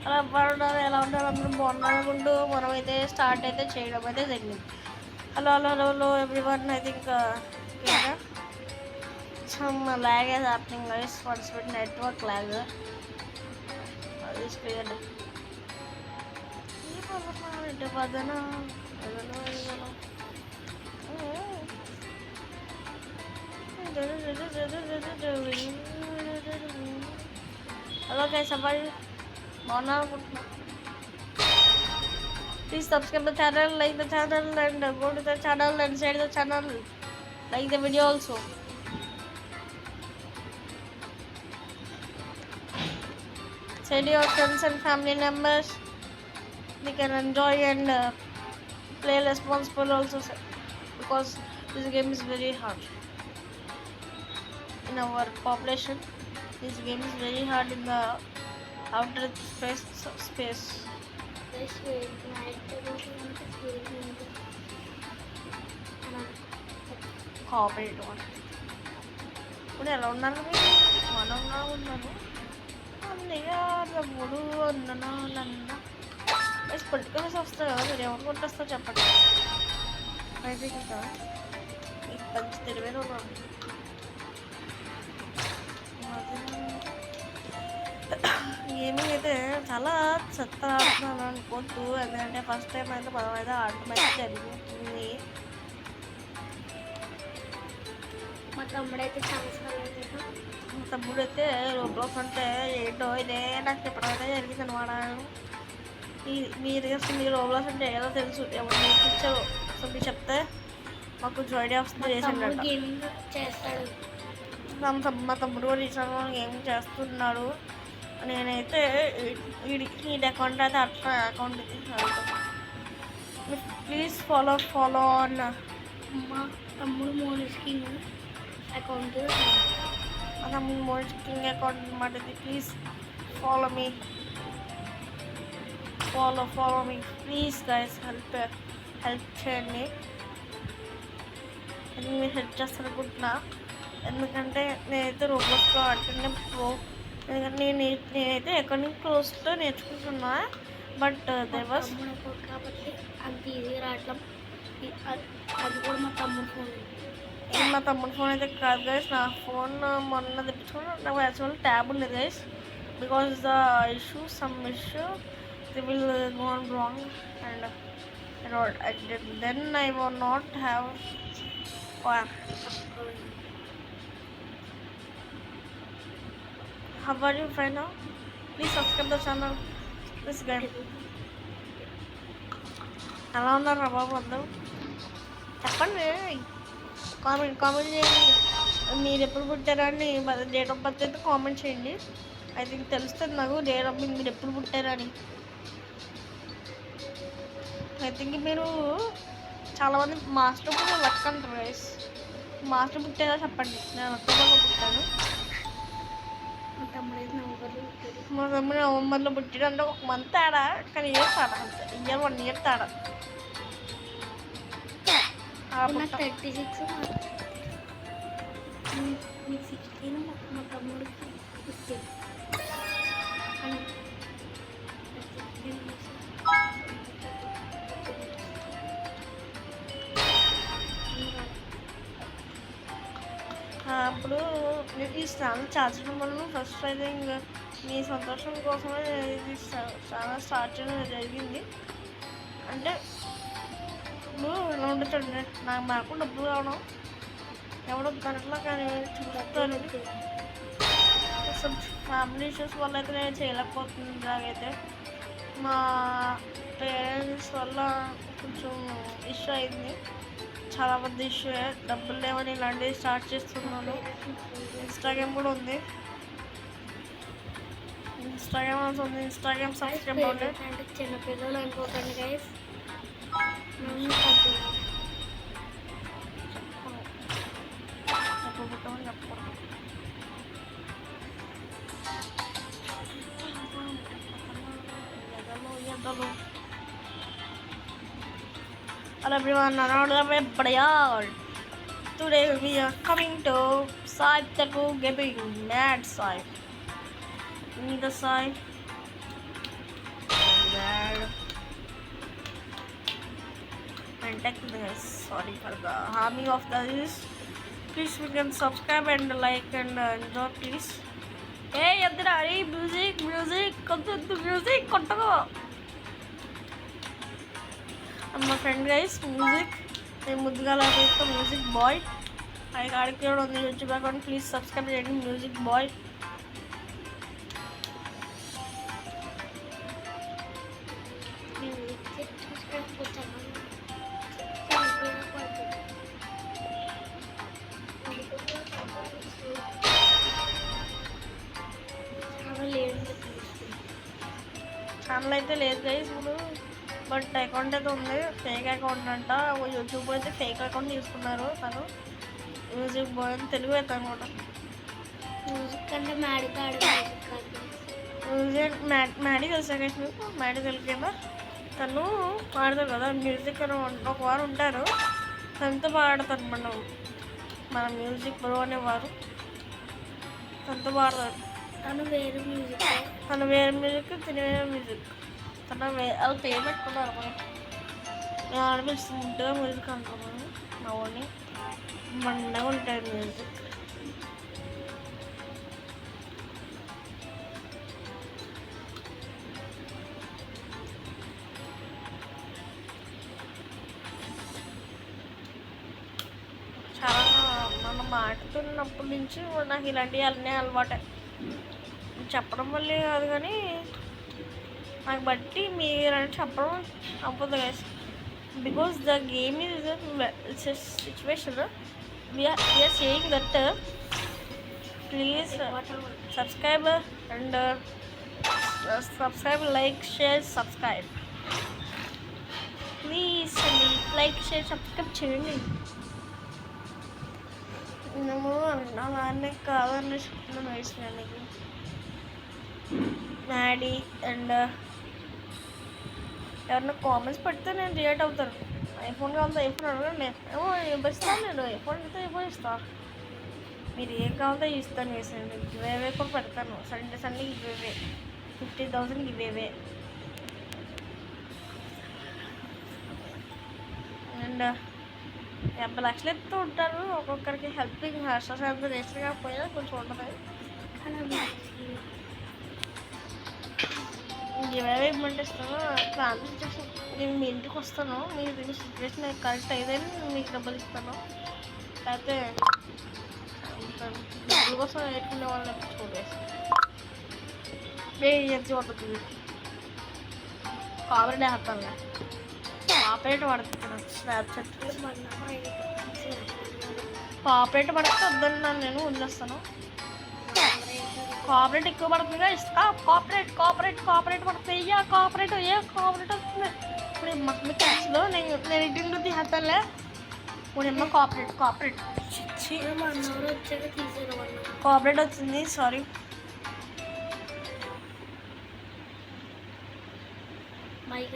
అలా బాగున్నారు, ఎలా ఉన్నారు, అందరూ బాగున్నారు అనుకుంటూ మనమైతే స్టార్ట్ అయితే చేయడం అయితే జరిగింది. Hello hello hello hello everyone. I think some lag is happening guys. What's with network lag? This clear. ఈ పదన ఇటు పదన అదన ఇదన. హలో గైస్, అవ్వాలి బాగున్నా అనుకుంటున్నా. Please subscribe the channel, like the channel, and go to the channel and share the channel. Like the video also. Share your friends and family members. They can enjoy and play responsible also, because this game is very hard. In our population, this game is very hard in the outer space. Cooperate one. ఇప్పుడు ఎలా ఉన్నారు మీరు? మనంగా ఉన్నాను అన్నయ్య తమ్ముడు అన్న నన్న వేసి పొలిటికల్స్ వస్తారు కదా, మీరు ఎవరు కొట్టేస్తారు చెప్పండి. అయితే ఇంకా మీకు మంచి తెలివైన ఉన్నాను. గేమింగ్ అయితే చాలా చెత్త ఆడుతున్నాను అనుకోవద్దు, ఎందుకంటే ఫస్ట్ టైం అయితే మనం అయితే ఆడటం అయితే జరుగుతుంది. మా తమ్ముడైతే రోబ్లాక్స్ అంటే ఏంటో ఇదే నాకు చెప్పడం జరిగింది అనమాట. మీరు రోబ్లాక్స్ అంటే ఏదో తెలుసు, ఎవరు నేర్పించారు అసలు మీరు చెప్తే మాకు కొంచెం ఐడియా వస్తుంది. గేమింగ్ చేస్తాడు మా తమ్ముడు కూడా రీసెంట్గా గేమింగ్ చేస్తున్నాడు. నేనైతే ఈ అకౌంట్ అయితే అట్లా అకౌంట్ ప్లీజ్ ఫాలో ఆన్ మా తమ్ముడు మోనిస్కింగ్ అకౌంట్ మోనిస్కింగ్ అకౌంట్ అనమాట ఇది. Please follow me please guys, help చేయండి. మీరు హెల్ప్ చేస్తారనుకుంటున్నా, ఎందుకంటే నేనైతే రోబోట్స్లో ఆడుతుంటే ఎందుకంటే నేనైతే ఎకౌంటింగ్ కోర్స్లో నేర్చుకుంటున్నా. బట్ కాబట్టి అంత ఈజీగా రావట్లం. అది కూడా మా తమ్ముడు ఫోన్. మా తమ్ముడు ఫోన్ అయితే కాదు గైస్, నా ఫోన్ మొన్న తెప్పించుకున్నా. నాకు యాక్చువల్ ట్యాబ్ ఉంది guys, because the sum issue they will go on wrong and then I will not have how are you friend now? Please subscribe the channel. This game ఎలా ఉన్నారు బాబు అందరూ చెప్పండి, comment చేయండి. మీరు ఎప్పుడు పుట్టారని డేట్ ఆఫ్ బర్త్ అయితే comment చేయండి. I think తెలుస్తుంది నాకు డేట్ ఆఫ్ బర్త్ మీరు ఎప్పుడు పుట్టారని. ఐ థింక్ మీరు చాలామంది మాస్టర్ కూడా లక్ అంటారు గైస్. మాస్టర్ పుట్టారా చెప్పండి. నేను అక్టోబర్లో పుట్టాను, మా తమ్ముడు నవంబర్లో పుట్టాడు. అంటే ఒక మంత్ తేడా, కానీ ఇయర్ తేడా అంతే. 1 year తేడా. 36 మీకు 16 మా తమ్ముడికి 15. అప్పుడు ఈ ఛానల్ చాచడం వల్ల ఫస్ట్ అయితే ఇంకా మీ సంతోషం కోసమే ఇది ఛానల్ స్టార్ట్ చేయడం జరిగింది. అంటే ఇప్పుడు ఇలా ఉండొచ్చండి, నాకు డబ్బులు కావడం ఎవడో గంటలో కానీ చూస్తాను. ఫ్యామిలీ ఇష్యూస్ వల్ల అయితే నేను చేయలేకపోతుంది. ఇలాగైతే మా పేరెంట్స్ వల్ల కొంచెం ఇష్యూ అయింది, చాలా మంది ఇష్యూ. డబ్బులు లేవని ఇలాంటివి స్టార్ట్ చేస్తున్నాను. ఇన్స్టాగ్రామ్ కూడా ఉంది, ఇన్స్టాగ్రామ్ సబ్స్క్రైబ్ అవ్వండి. అంటే చిన్నపిల్లలు అనుకోకండి గైస్. Hello everyone, another बढ़िया. Today we are coming to Sai Taku Gaming, Mad Sai. Need the Sai. tech guys. Sorry for the harming of this. Please we can subscribe and like and enjoy please. Hey Yadira, hey music, come to the music, kontago. I'm my friend guys, music. I'm Mudgala the music boy. I got it on the YouTube account. Please subscribe to music boy. Channel అయితే లేదు guys ఇప్పుడు, but account అయితే ఉంది, fake account అంట. YouTube అయితే fake account తీసుకున్నారు. తను music by అని తెలుగు అయితే అనమాట. మ్యూజిక్ అంటే మ్యాడీ మ్యాడీ తెలుసా గైస్ మీకు? మ్యాడీ తెలుగు తను పాడతారు కదా మ్యూజిక్ అని ఒక వారు ఉంటారు, తనతో పాడతారు మన మ్యూజిక్ బ్రో అనేవారు, తనతో పాడతారు. తను వేరే మ్యూజిక్, తను వేరే మ్యూజిక్, తిని వేరే మ్యూజిక్. తన వాళ్ళు పేరు పెట్టుకున్నారు. మేము ఆడపిస్తుంది ముందుగా మ్యూజిక్ అనుకున్నాను. మా ఓని మండగా ఉంటుంది మ్యూజిక్. చాలా మనం ఆడుతున్నప్పటి నుంచి నాకు ఇలాంటివి అన్నీ అలవాటే. చెప్పడం వల్లే కాదు కానీ నాకు బట్టి మీరు చెప్పడం అవ్వదు guys, because the game is situation. We are saying that please subscribe and subscribe, like, share, subscribe please అండి. లైక్, షేర్, సబ్స్క్రైబ్ చేయండి. మేము అలానే కావాలని చెప్తున్నాను వేసినానికి మ్యాడీ అండ్ ఎవరన్నా కామెంట్స్ పెడితే నేను రియాక్ట్ అవుతాను. ఐఫోన్ కావాలంటే ఐఫోన్ అడగండి, ఏమో ఇస్తాను, నేను ఐఫోన్ అయితే ఐఫోన్ ఇస్తాను. మీరు ఏం కావాలంటే ఇస్తాను వేసండి. గివేవే కూడా పెడతాను, సండే గివేవే 50,000 గివేవే. అండ్ 50 లక్షలు ఎత్తూ ఉంటారు ఒక్కొక్కరికి. హెల్పింగ్ హాస్టల్ రేషన్ కాకపోయినా కొంచెం ఉంటుంది. ఏవేవి ఇవ్వమంటే ఇస్తాను ఫ్యామిలీ సిచ్యువేషన్. నేను మీ ఇంటికి వస్తాను, మీరు దీని సిచ్యువేషన్ కరెక్ట్ అయితే మీకు డబ్బులు ఇస్తాను. లేకపోతే డబ్బుల కోసం వేసుకునే వాళ్ళని చూడేస్తాను. ఏజెన్సీ పడుతుంది కాపరేట్ వేస్తాను, కాపరేట్ పడుతున్నాను. స్నాప్చాట్ కాపరేట్ పడితే వద్దన్నాను, నేను వదిలేస్తాను. కాపరేట్ ఎక్కువ పడుతుందిగా ఇస్తా. కాపరేట్ పడుతుంది. కాపరేట్ వస్తుంది. ఇప్పుడు మీ క్లాస్లో నేను ఇంటిలో తీసేస్తానులే. ఇప్పుడేమో కాపరేట్ వచ్చింది. సారీ. మైక్